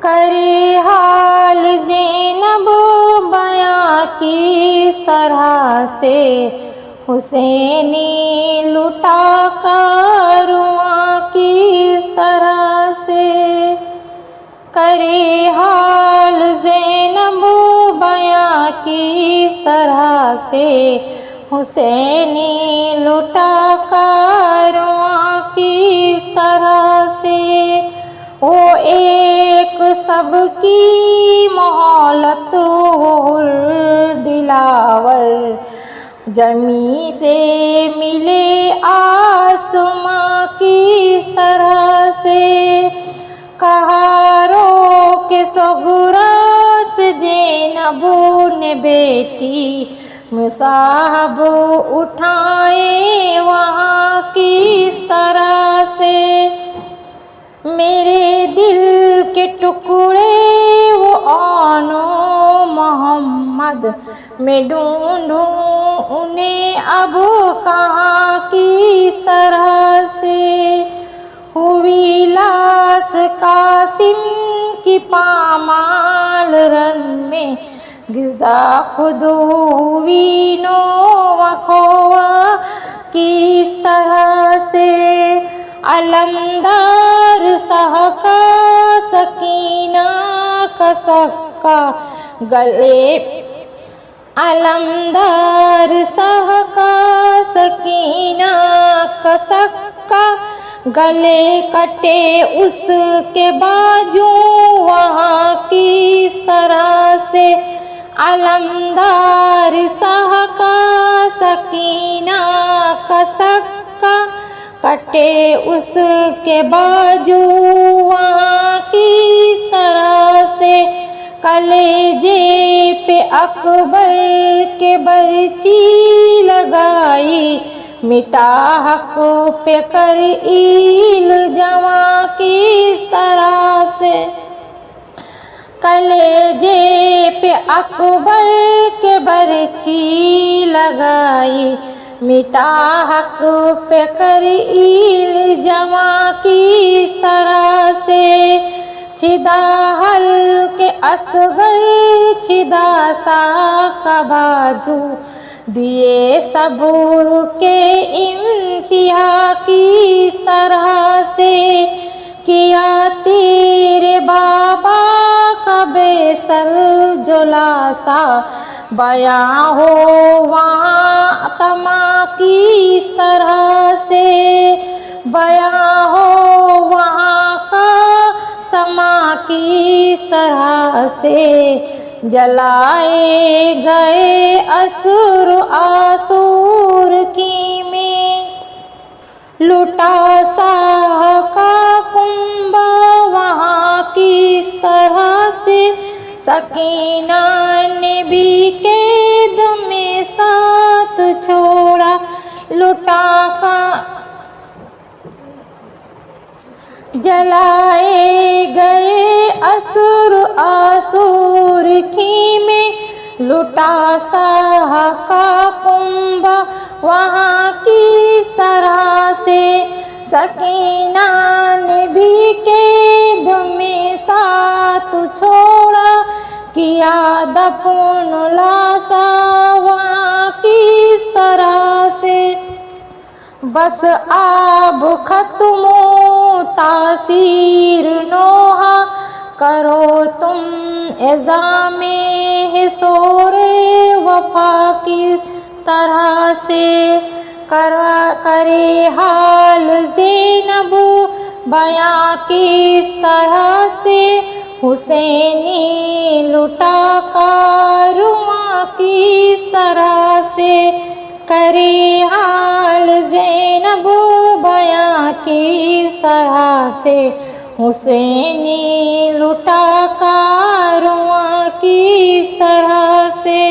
کرے حال زینب بیاں کس طرح سے، حسینی لٹا کارواں کس طرح سے، کرے حال زینب بیاں کس طرح سے، حسینی لٹا کارواں کس طرح سے، وہ ایک سب کی مہلت ہو دلاور، زمیں سے ملے آسماں کس طرح سے، کہاروں کے صغرا سے زینب نے بیٹی مصعب اٹھائے وہاں کس طرح سے، میرے دل کے ٹکڑے وہ آن و محمد میں ڈھونڈوں انہیں اب کہاں کس طرح سے، ہوئی لاش قاسم کی پامال رن میں غذا خود ہوئی نو وخوا کس طرح سے، علمدار سہکا سکینہ کا سکا گلے، علمدار سہکا سکینہ کا سکا گلے، کٹے اس کے بازو وہاں کس طرح سے، علمدار سہکا سکینہ کا سکا کٹے اس کے بازو وہاں کس طرح سے، کلیجے پہ اکبر کے برچی لگائی، مٹا حق پہ کر الزام کس طرح سے، کلیجے پہ اکبر کے برچی لگائی، مٹا حق پہ کر الزام کس طرح سے، چھدا حلق اصغر چھدا سا کا بازو دیے صبر کے انتہا کس طرح سے، کیا تیرے بابا کا بے سر جلاسا بیاں ہو وہاں سما کس طرح سے، بیاں ہو وہاں کا سما کس طرح سے، جلائے گئے اشر آسور کی میں، لٹا ساہ کا کنبہ وہاں کس طرح سے، سکینہ نے بھی قید میں ساتھ چھوڑا، لٹا کا جلائے گئے اسر آسور کی میں، لٹا ساہ کا کنبہ وہاں کس طرح سے، سکینہ نے بھی قید میں ساتھ چھوڑا، کیا دفن لاشا وہاں کس طرح سے، بس آب ختم و تاثیر نوحہ کرو تم عزام حصور وفا کس طرح سے، کرے حال زینب بیاں کس طرح سے، حسینی لٹا کارواں کس طرح سے، کرے حال زینب بیاں کس طرح سے، حسینی لٹا کارواں کس طرح سے۔